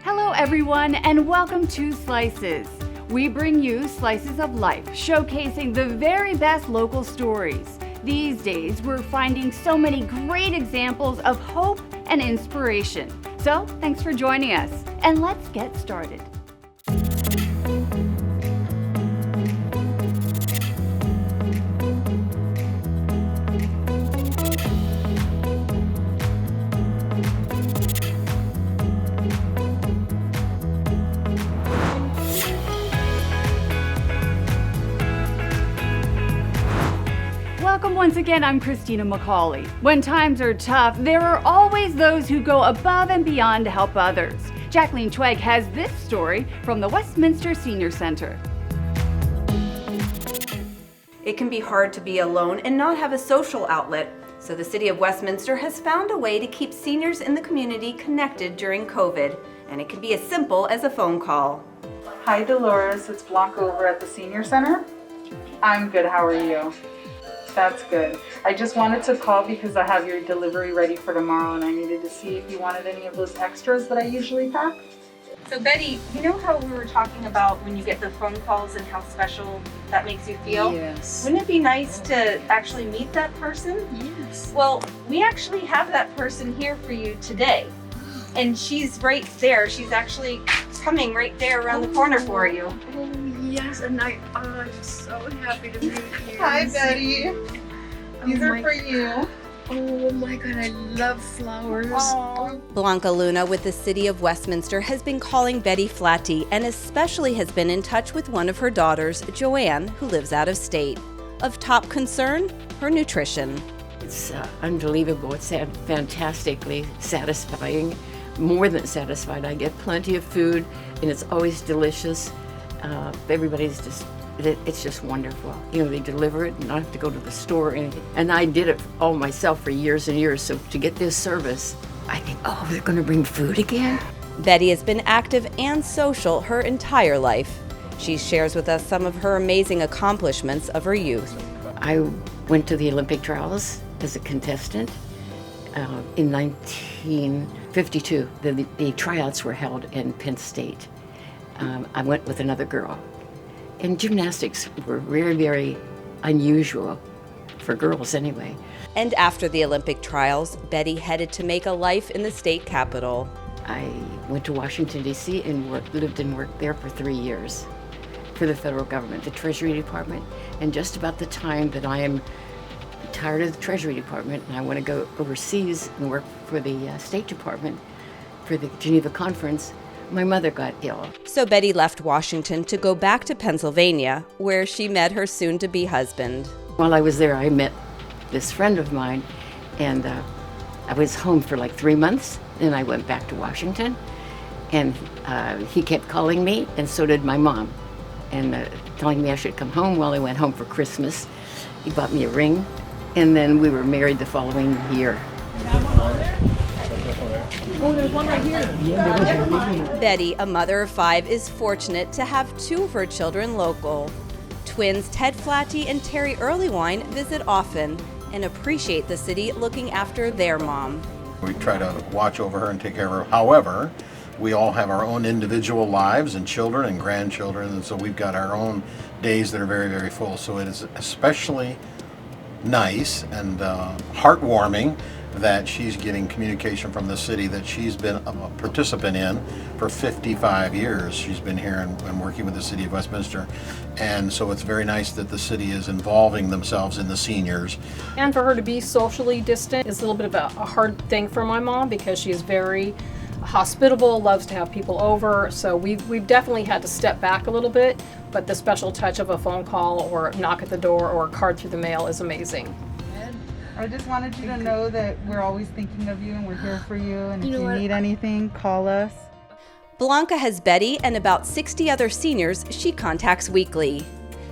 Hello everyone and welcome to Slices. We bring you slices of life, showcasing the very best local stories. These days, we're finding so many great examples of hope and inspiration. So, thanks for joining us, and let's get started. Welcome once again, I'm Christina McCauley. When times are tough, there are always those who go above and beyond to help others. Jacqueline Twegg has this story from the Westminster Senior Center. It can be hard to be alone and not have a social outlet, so the City of Westminster has found a way to keep seniors in the community connected during COVID, and it can be as simple as a phone call. Hi Dolores, it's Blanca over at the Senior Center. I'm good, how are you? That's good. I just wanted to call because I have your delivery ready for tomorrow and I needed to see if you wanted any of those extras that I usually pack. So Betty, you know how we were talking about when you get the phone calls and how special that makes you feel? Yes. Wouldn't it be nice to actually meet that person? Yes. Well, we actually have that person here for you today. And she's right there. She's actually coming right there around the corner for you. Oh, yes, and I'm so happy to meet you. Hi Betty. These are for you. Oh my God, I love flowers. Aww. Blanca Luna with the City of Westminster has been calling Betty Flatty and especially has been in touch with one of her daughters, Joanne, who lives out of state. Of top concern, her nutrition. It's unbelievable. It's fantastically satisfying. More than satisfied. I get plenty of food and it's always delicious. It's just wonderful. You know, they deliver it and not have to go to the store or anything. And I did it all myself for years and years. So to get this service, I think, oh, they're going to bring food again? Betty has been active and social her entire life. She shares with us some of her amazing accomplishments of her youth. I went to the Olympic trials as a contestant in 1952. The tryouts were held in Penn State. I went with another girl. And gymnastics were very, very unusual for girls anyway. And after the Olympic trials, Betty headed to make a life in the state capitol. I went to Washington, D.C. and lived and worked there for 3 years for the federal government, the Treasury Department. And just about the time that I am tired of the Treasury Department and I want to go overseas and work for the State Department for the Geneva Conference, my mother got ill. So Betty left Washington to go back to Pennsylvania, where she met her soon-to-be husband. While I was there, I met this friend of mine, and I was home for like 3 months, and I went back to Washington, and he kept calling me, and so did my mom, and telling me I should come home. While I went home for Christmas, he bought me a ring, and then we were married the following year. Oh, there's one right here. Betty, a mother of 5, is fortunate to have 2 of her children local. Twins Ted Flatty and Terry Earlywine visit often and appreciate the city looking after their mom. We try to watch over her and take care of her. However, we all have our own individual lives and children and grandchildren, and so we've got our own days that are very, very full. So it is especially nice and heartwarming that she's getting communication from the city that she's been a participant in for 55 years. She's been here and working with the City of Westminster. And so it's very nice that the city is involving themselves in the seniors. And for her to be socially distant is a little bit of a hard thing for my mom because she is very hospitable, loves to have people over. So we've definitely had to step back a little bit, but the special touch of a phone call or knock at the door or a card through the mail is amazing. I just wanted you to know that we're always thinking of you and we're here for you, and if you need anything, call us. Blanca has Betty and about 60 other seniors she contacts weekly,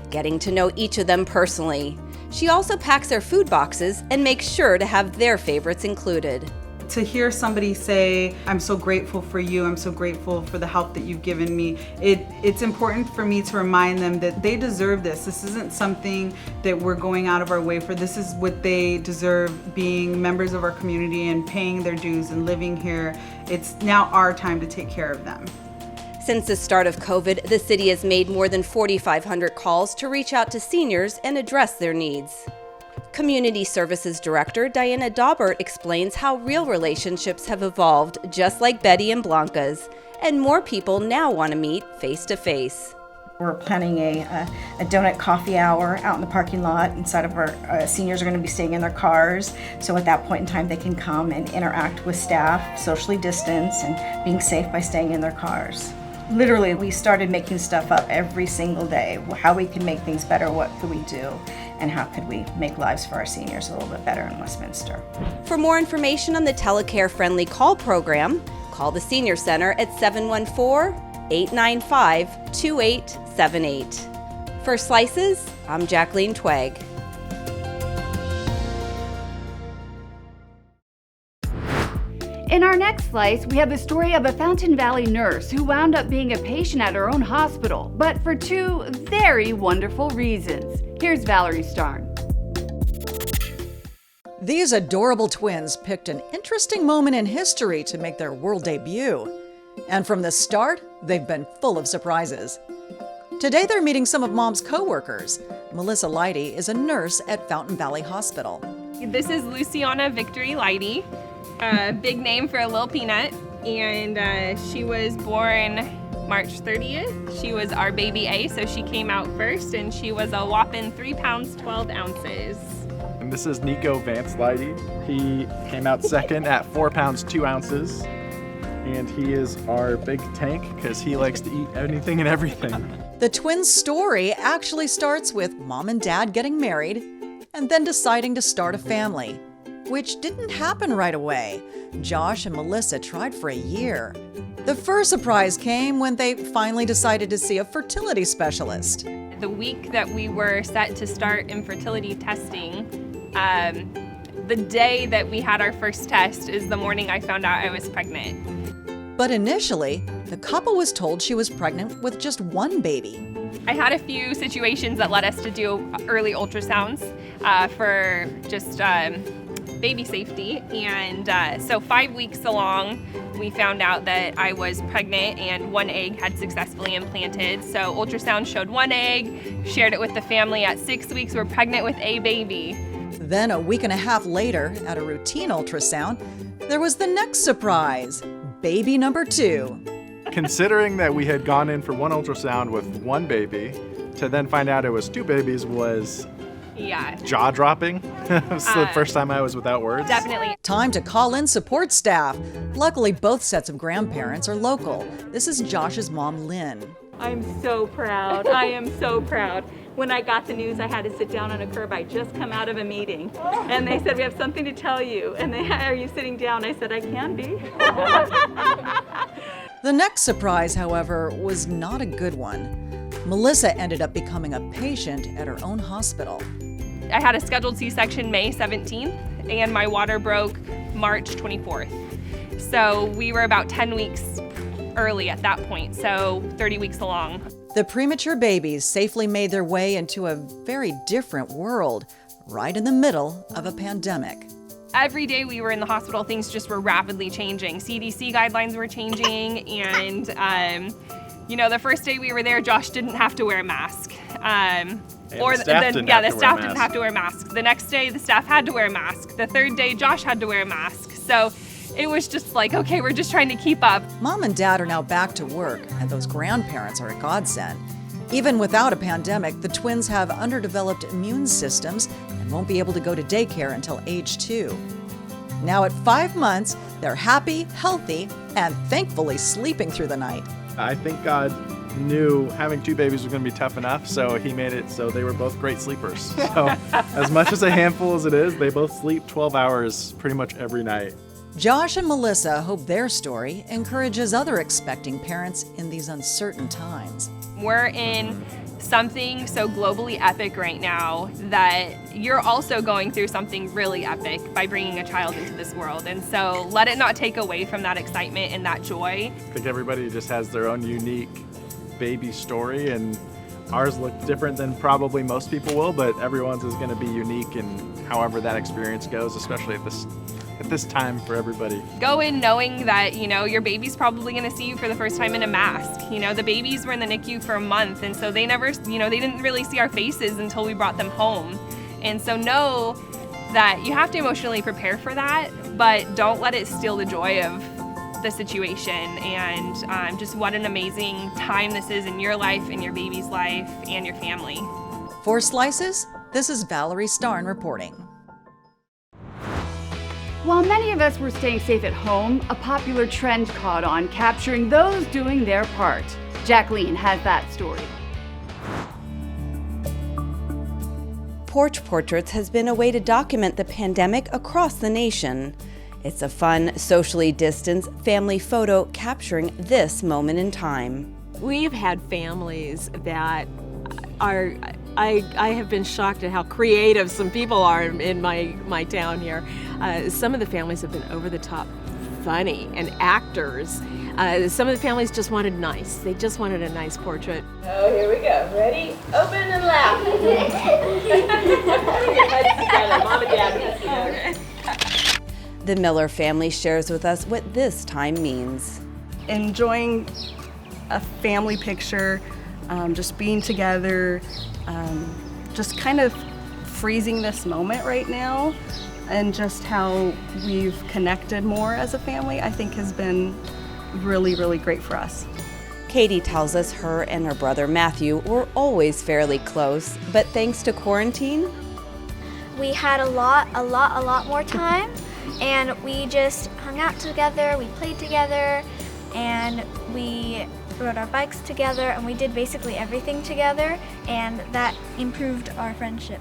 getting to know each of them personally. She also packs their food boxes and makes sure to have their favorites included. To hear somebody say, I'm so grateful for you, I'm so grateful for the help that you've given me, it's important for me to remind them that they deserve this. This isn't something that we're going out of our way for. This is what they deserve, being members of our community and paying their dues and living here it's now our time to take care of them. Since the start of COVID, the city has made more than 4,500 calls to reach out to seniors and address their needs. Community Services Director Diana Daubert explains how real relationships have evolved, just like Betty and Blanca's, and more people now want to meet face-to-face. We're planning a donut coffee hour out in the parking lot. Inside of our seniors are going to be staying in their cars. So at that point in time, they can come and interact with staff, socially distanced, and being safe by staying in their cars. Literally, we started making stuff up every single day. How we can make things better, what could we do, and how could we make lives for our seniors a little bit better in Westminster. For more information on the TeleCare Friendly Call program, call the Senior Center at 714-895-2878. For Slices, I'm Jacqueline Twegg. In our next slice, we have the story of a Fountain Valley nurse who wound up being a patient at her own hospital, but for two very wonderful reasons. Here's Valerie Starn. These adorable twins picked an interesting moment in history to make their world debut. And from the start, they've been full of surprises. Today they're meeting some of Mom's co-workers. Melissa Leidy is a nurse at Fountain Valley Hospital. This is Luciana Victory Leidy, big name for a little peanut, and she was born March 30th. She was our baby A, so she came out first, and she was a whopping 3 pounds, 12 ounces. And this is Nico Vance Leidy. He came out second at 4 pounds, 2 ounces. And he is our big tank because he likes to eat anything and everything. The twins' story actually starts with Mom and Dad getting married and then deciding to start a family, which didn't happen right away. Josh and Melissa tried for a year. The first surprise came when they finally decided to see a fertility specialist. The week that we were set to start infertility testing, the day that we had our first test is the morning I found out I was pregnant. But initially, the couple was told she was pregnant with just one baby. I had a few situations that led us to do early ultrasounds for just baby safety. And so 5 weeks along, we found out that I was pregnant and one egg had successfully implanted. So ultrasound showed one egg, shared it with the family. At 6 weeks, we're pregnant with a baby. Then a week and a half later, at a routine ultrasound, there was the next surprise. Baby number 2. Considering that we had gone in for one ultrasound with one baby, to then find out it was 2 babies was jaw-dropping. It was the first time I was without words. Definitely. Time to call in support staff. Luckily, both sets of grandparents are local. This is Josh's mom, Lynn. I'm so proud. I am so proud. When I got the news, I had to sit down on a curb. I just come out of a meeting, and they said, "We have something to tell you." And they, "Are you sitting down?" I said, "I can be." The next surprise, however, was not a good one. Melissa ended up becoming a patient at her own hospital. I had a scheduled C-section May 17th, and my water broke March 24th. So we were about 10 weeks early at that point, so 30 weeks along. The premature babies safely made their way into a very different world, right in the middle of a pandemic. Every day we were in the hospital, things just were rapidly changing. CDC guidelines were changing, and the first day we were there, Josh didn't have to wear a mask. The staff didn't have to wear masks. The next day, the staff had to wear a mask. The third day, Josh had to wear a mask. So it was just like, okay, we're just trying to keep up. Mom and Dad are now back to work, and those grandparents are a godsend. Even without a pandemic, the twins have underdeveloped immune systems and won't be able to go to daycare until age 2. Now at 5 months, they're happy, healthy, and thankfully sleeping through the night. I think God knew having 2 babies was going to be tough enough, so he made it so they were both great sleepers. So as much as a handful as it is, they both sleep 12 hours pretty much every night. Josh and Melissa hope their story encourages other expecting parents in these uncertain times. We're in something so globally epic right now that you're also going through something really epic by bringing a child into this world. And so let it not take away from that excitement and that joy. I think everybody just has their own unique baby story, and ours look different than probably most people will, but everyone's is going to be unique in however that experience goes, especially at this at this time for everybody. Go in knowing that, your baby's probably going to see you for the first time in a mask. The babies were in the NICU for a month, and so they never, they didn't really see our faces until we brought them home. And so know that you have to emotionally prepare for that, but don't let it steal the joy of the situation, and just what an amazing time this is in your life, in your baby's life, and your family. For Slices, this is Valerie Starn reporting. While many of us were staying safe at home, a popular trend caught on, capturing those doing their part. Jacqueline has that story. Porch Portraits has been a way to document the pandemic across the nation. It's a fun, socially distanced family photo capturing this moment in time. We've had families that are, I have been shocked at how creative some people are in my town here. Some of the families have been over the top funny, and actors. Some of the families just wanted nice. They just wanted a nice portrait. Oh, here we go. Ready? Open and laugh. Put your heads together. Mom and Dad heads together. The Miller family shares with us what this time means. Enjoying a family picture, just being together, just kind of freezing this moment right now, and just how we've connected more as a family, I think has been really, really great for us. Katie tells us her and her brother Matthew were always fairly close, but thanks to quarantine, we had a lot more time, and we just hung out together, we played together, and we rode our bikes together, and we did basically everything together, and that improved our friendship.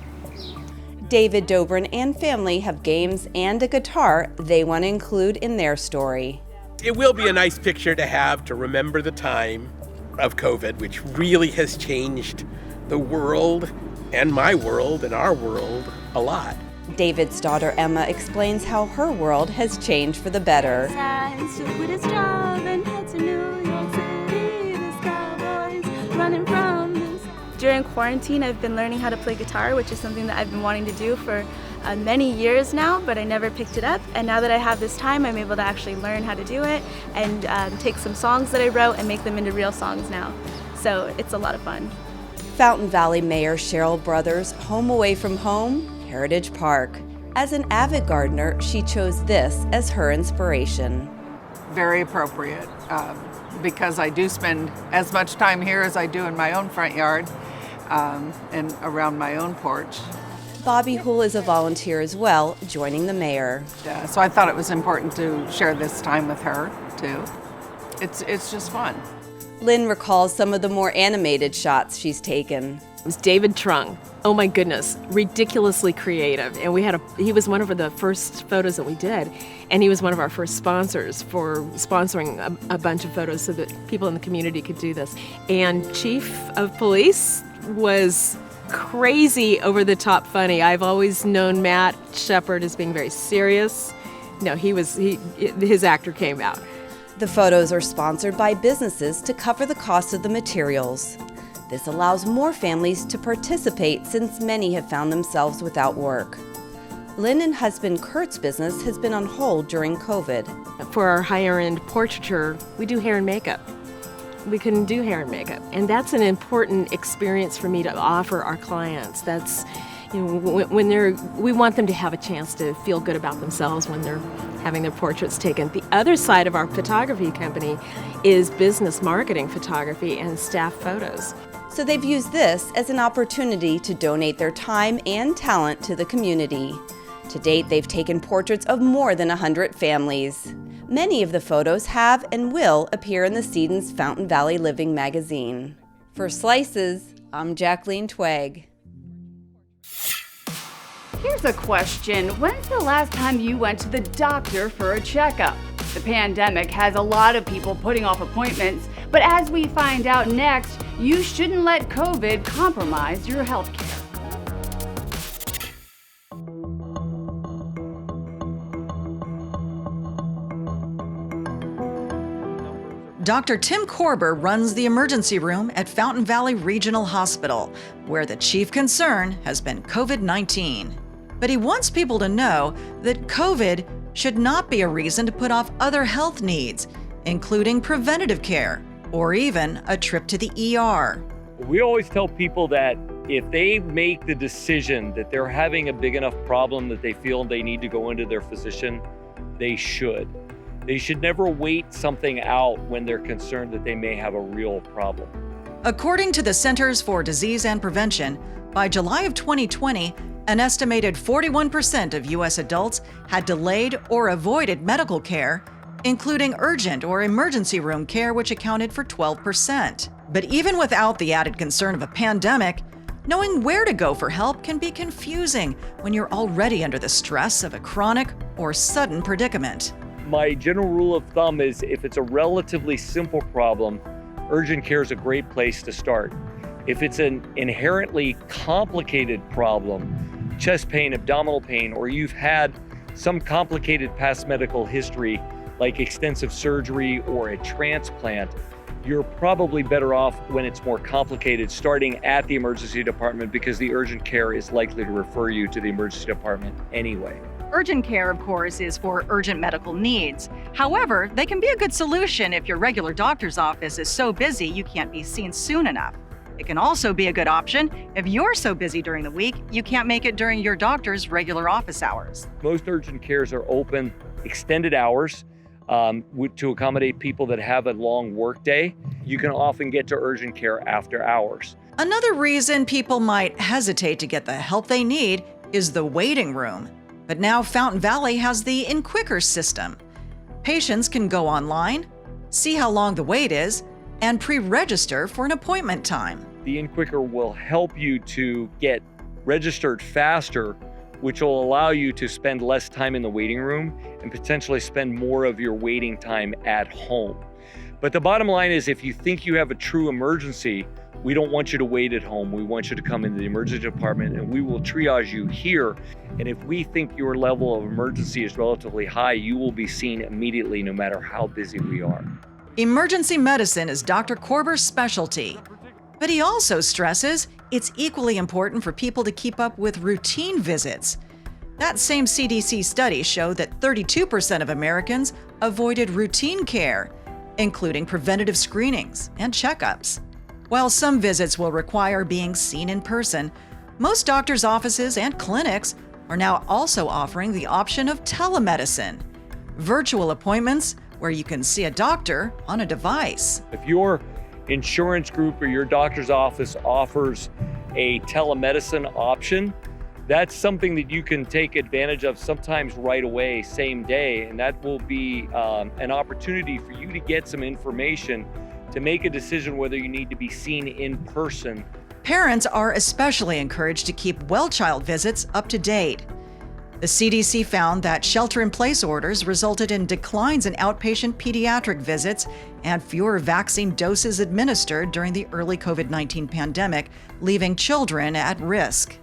David Dobrin and family have games and a guitar they want to include in their story. It will be a nice picture to have to remember the time of COVID, which really has changed the world and my world and our world a lot. David's daughter Emma explains how her world has changed for the better. During quarantine, I've been learning how to play guitar, which is something that I've been wanting to do for many years now, but I never picked it up. And now that I have this time, I'm able to actually learn how to do it and take some songs that I wrote and make them into real songs now. So it's a lot of fun. Fountain Valley Mayor Cheryl Brothers' home away from home, Heritage Park. As an avid gardener, she chose this as her inspiration. Very appropriate, because I do spend as much time here as I do in my own front yard and around my own porch. Bobby Hool is a volunteer as well, joining the mayor. So I thought it was important to share this time with her, too. It's just fun. Lynn recalls some of the more animated shots she's taken. It was David Trung. Oh my goodness, ridiculously creative. And he was one of the first photos that we did, and he was one of our first sponsors for sponsoring a bunch of photos so that people in the community could do this. And Chief of Police was crazy over the top funny. I've always known Matt Shepard as being very serious. No, his actor came out. The photos are sponsored by businesses to cover the cost of the materials. This allows more families to participate since many have found themselves without work. Lynn and husband Kurt's business has been on hold during COVID. For our higher-end portraiture, we do hair and makeup. We couldn't do hair and makeup, and that's an important experience for me to offer our clients. That's, we want them to have a chance to feel good about themselves when they're having their portraits taken. The other side of our photography company is business marketing photography and staff photos. So they've used this as an opportunity to donate their time and talent to the community. To date, they've taken portraits of more than 100 families. Many of the photos have and will appear in the Seaton's Fountain Valley Living magazine. For Slices, I'm Jacqueline Twegg. Here's a question. When's the last time you went to the doctor for a checkup? The pandemic has a lot of people putting off appointments, but as we find out next, you shouldn't let COVID compromise your health care. Dr. Tim Korber runs the emergency room at Fountain Valley Regional Hospital, where the chief concern has been COVID-19. But he wants people to know that COVID should not be a reason to put off other health needs, including preventative care or even a trip to the ER. We always tell people that if they make the decision that they're having a big enough problem that they feel they need to go into their physician, they should. They should never wait something out when they're concerned that they may have a real problem. According to the Centers for Disease and Prevention, by July of 2020, an estimated 41% of U.S. adults had delayed or avoided medical care, including urgent or emergency room care, which accounted for 12%. But even without the added concern of a pandemic, knowing where to go for help can be confusing when you're already under the stress of a chronic or sudden predicament. My general rule of thumb is if it's a relatively simple problem, urgent care is a great place to start. If it's an inherently complicated problem, chest pain, abdominal pain, or you've had some complicated past medical history like extensive surgery or a transplant, you're probably better off when it's more complicated starting at the emergency department because the urgent care is likely to refer you to the emergency department anyway. Urgent care, of course, is for urgent medical needs. However, they can be a good solution if your regular doctor's office is so busy you can't be seen soon enough. It can also be a good option if you're so busy during the week you can't make it during your doctor's regular office hours. Most urgent cares are open extended hours to accommodate people that have a long work day. You can often get to urgent care after hours. Another reason people might hesitate to get the help they need is the waiting room. But now Fountain Valley has the In Quicker system. Patients can go online, see how long the wait is, and pre-register for an appointment time. The In Quicker will help you to get registered faster, which will allow you to spend less time in the waiting room and potentially spend more of your waiting time at home. But the bottom line is if you think you have a true emergency, we don't want you to wait at home. We want you to come into the emergency department and we will triage you here. And if we think your level of emergency is relatively high, you will be seen immediately no matter how busy we are. Emergency medicine is Dr. Korber's specialty. But he also stresses it's equally important for people to keep up with routine visits. That same CDC study showed that 32% of Americans avoided routine care, including preventative screenings and checkups. While some visits will require being seen in person, most doctors' offices and clinics are now also offering the option of telemedicine, virtual appointments where you can see a doctor on a device. If your insurance group or your doctor's office offers a telemedicine option, that's something that you can take advantage of sometimes right away, same day, and that will be an opportunity for you to get some information to make a decision whether you need to be seen in person. Parents are especially encouraged to keep well-child visits up to date. The CDC found that shelter-in-place orders resulted in declines in outpatient pediatric visits and fewer vaccine doses administered during the early COVID-19 pandemic, leaving children at risk.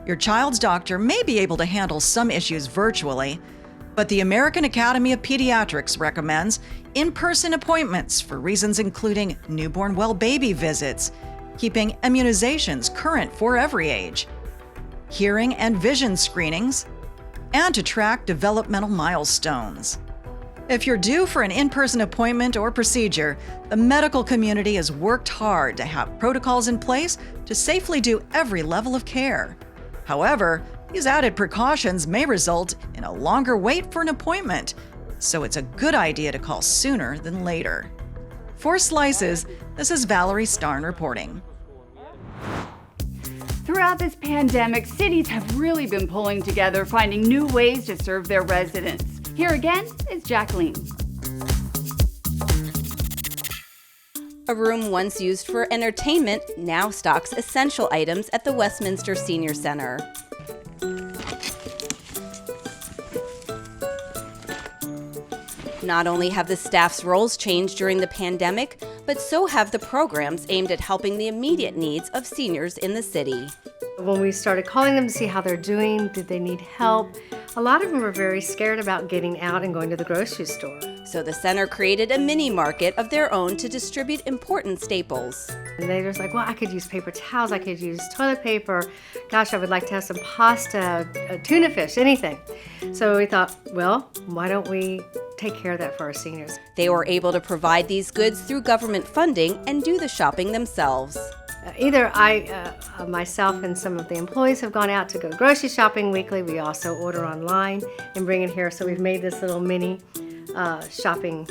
Your child's doctor may be able to handle some issues virtually, but the American Academy of Pediatrics recommends in-person appointments for reasons including newborn well baby visits, keeping immunizations current for every age, hearing and vision screenings, and to track developmental milestones. If you're due for an in-person appointment or procedure, the medical community has worked hard to have protocols in place to safely do every level of care. However, these added precautions may result in a longer wait for an appointment, so it's a good idea to call sooner than later. For Slices, this is Valerie Starn reporting. Throughout this pandemic, cities have really been pulling together, finding new ways to serve their residents. Here again is Jacqueline. A room once used for entertainment now stocks essential items at the Westminster Senior Center. Not only have the staff's roles changed during the pandemic, but so have the programs aimed at helping the immediate needs of seniors in the city. When we started calling them to see how they're doing, did they need help, a lot of them were very scared about getting out and going to the grocery store. So the center created a mini market of their own to distribute important staples. And they were just like, well, I could use paper towels, I could use toilet paper. Gosh, I would like to have some pasta, tuna fish, anything. So we thought, well, why don't we take care of that for our seniors? They were able to provide these goods through government funding and do the shopping themselves. Either myself and some of the employees have gone out to go grocery shopping weekly. We also order online and bring it here. So we've made this little mini shopping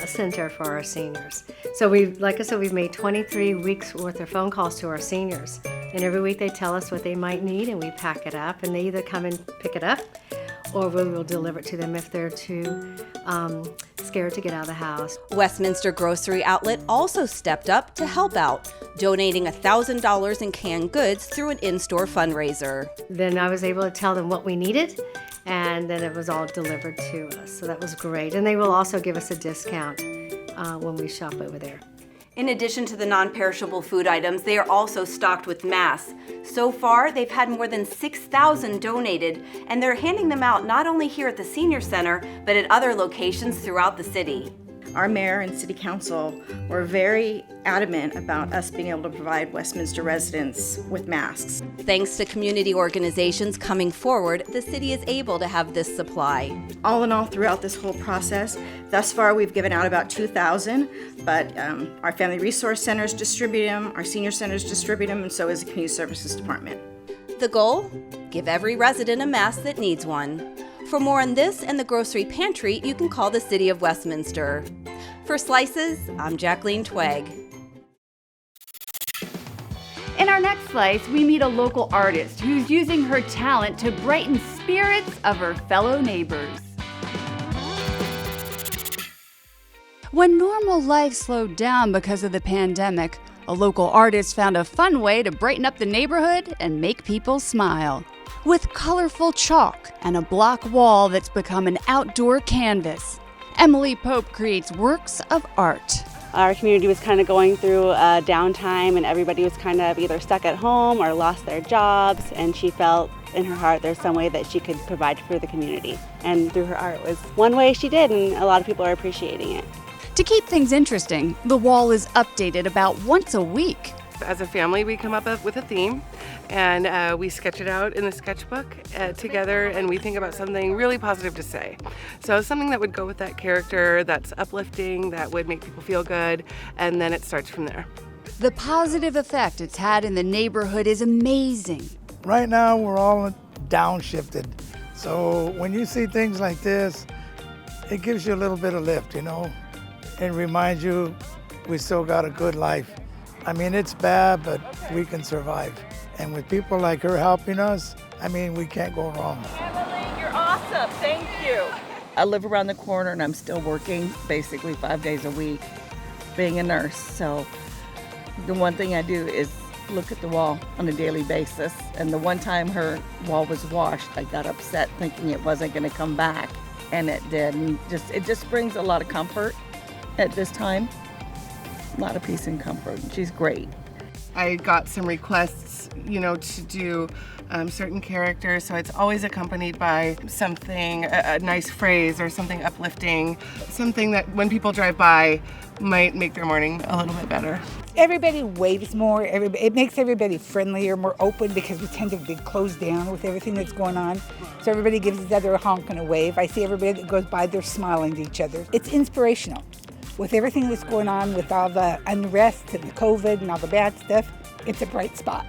center for our seniors. So like I said, we've made 23 weeks worth of phone calls to our seniors. And every week they tell us what they might need and we pack it up. And they either come and pick it up or we will deliver it to them if they're too scared to get out of the house. Westminster Grocery Outlet also stepped up to help out, donating $1,000 in canned goods through an in-store fundraiser. Then I was able to tell them what we needed, and then it was all delivered to us. So that was great. And they will also give us a discount when we shop over there. In addition to the non-perishable food items, they are also stocked with masks. So far, they've had more than 6,000 donated, and they're handing them out not only here at the Senior Center, but at other locations throughout the city. Our mayor and city council were very adamant about us being able to provide Westminster residents with masks. Thanks to community organizations coming forward, the city is able to have this supply. All in all, throughout this whole process, thus far we've given out about 2,000, but our family resource centers distribute them, our senior centers distribute them, and so is the community services department. The goal? Give every resident a mask that needs one. For more on this and the grocery pantry, you can call the City of Westminster. For Slices, I'm Jacqueline Twegg. In our next slice, we meet a local artist who's using her talent to brighten spirits of her fellow neighbors. When normal life slowed down because of the pandemic, a local artist found a fun way to brighten up the neighborhood and make people smile. With colorful chalk and a block wall that's become an outdoor canvas, Emily Pope creates works of art. Our community was kind of going through a downtime and everybody was kind of either stuck at home or lost their jobs, and she felt in her heart there's some way that she could provide for the community. And through her art was one way she did, and a lot of people are appreciating it. To keep things interesting, the wall is updated about once a week. As a family, we come up with a theme and we sketch it out in the sketchbook together, and we think about something really positive to say. So something that would go with that character, that's uplifting, that would make people feel good, and then it starts from there. The positive effect it's had in the neighborhood is amazing. Right now, we're all downshifted. So when you see things like this, it gives you a little bit of lift, you know? It reminds you we still got a good life. I mean, it's bad, but we can survive. And with people like her helping us, I mean, we can't go wrong. Emily, you're awesome. Thank you. I live around the corner and I'm still working basically 5 days a week, being a nurse. So the one thing I do is look at the wall on a daily basis. And the one time her wall was washed, I got upset thinking it wasn't going to come back. And it did. And it just brings a lot of comfort at this time. A lot of peace and comfort. She's great. I got some requests, to do certain characters, so it's always accompanied by something, a nice phrase or something uplifting, something that when people drive by might make their morning a little bit better. Everybody waves more. It makes everybody friendlier, more open, because we tend to be closed down with everything that's going on. So everybody gives each other a honk and a wave. I see everybody that goes by, they're smiling to each other. It's inspirational. With everything that's going on, with all the unrest and the COVID and all the bad stuff, it's a bright spot.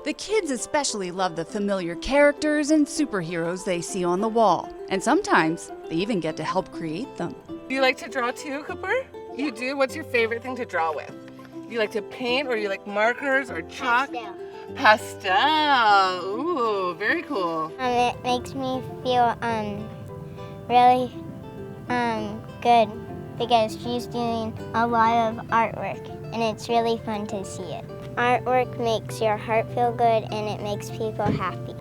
The kids especially love the familiar characters and superheroes they see on the wall, and sometimes they even get to help create them. Do you like to draw too, Cooper? You do? What's your favorite thing to draw with? Do you like to paint, or do you like markers or chalk? Pastel. Ooh, very cool. It makes me feel really good, because she's doing a lot of artwork and it's really fun to see it. Artwork makes your heart feel good and it makes people happy.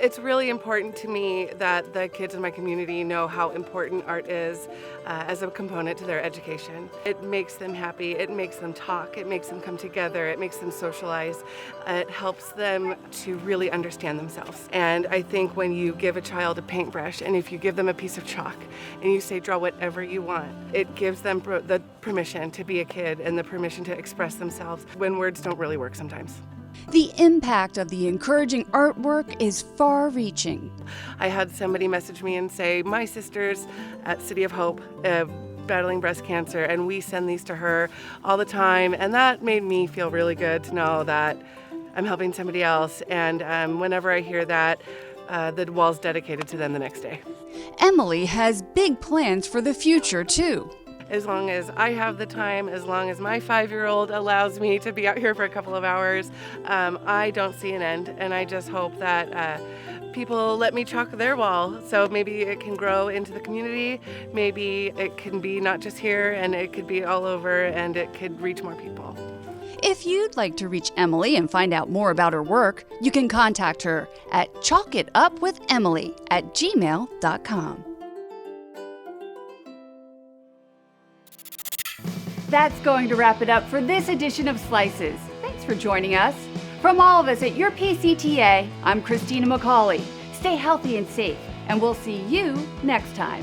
It's really important to me that the kids in my community know how important art is as a component to their education. It makes them happy, it makes them talk, it makes them come together, it makes them socialize, it helps them to really understand themselves. And I think when you give a child a paintbrush and if you give them a piece of chalk and you say draw whatever you want, it gives them the permission to be a kid and the permission to express themselves when words don't really work sometimes. The impact of the encouraging artwork is far-reaching. I had somebody message me and say, my sister's at City of Hope battling breast cancer, and we send these to her all the time, and that made me feel really good to know that I'm helping somebody else, and whenever I hear that, the wall's dedicated to them the next day. Emily has big plans for the future, too. As long as I have the time, as long as my 5-year-old allows me to be out here for a couple of hours, I don't see an end. And I just hope that people let me chalk their wall. So maybe it can grow into the community. Maybe it can be not just here, and it could be all over, and it could reach more people. If you'd like to reach Emily and find out more about her work, you can contact her at chalkitupwithemily@gmail.com. That's going to wrap it up for this edition of Slices. Thanks for joining us. From all of us at your PCTA, I'm Christina McCauley. Stay healthy and safe, and we'll see you next time.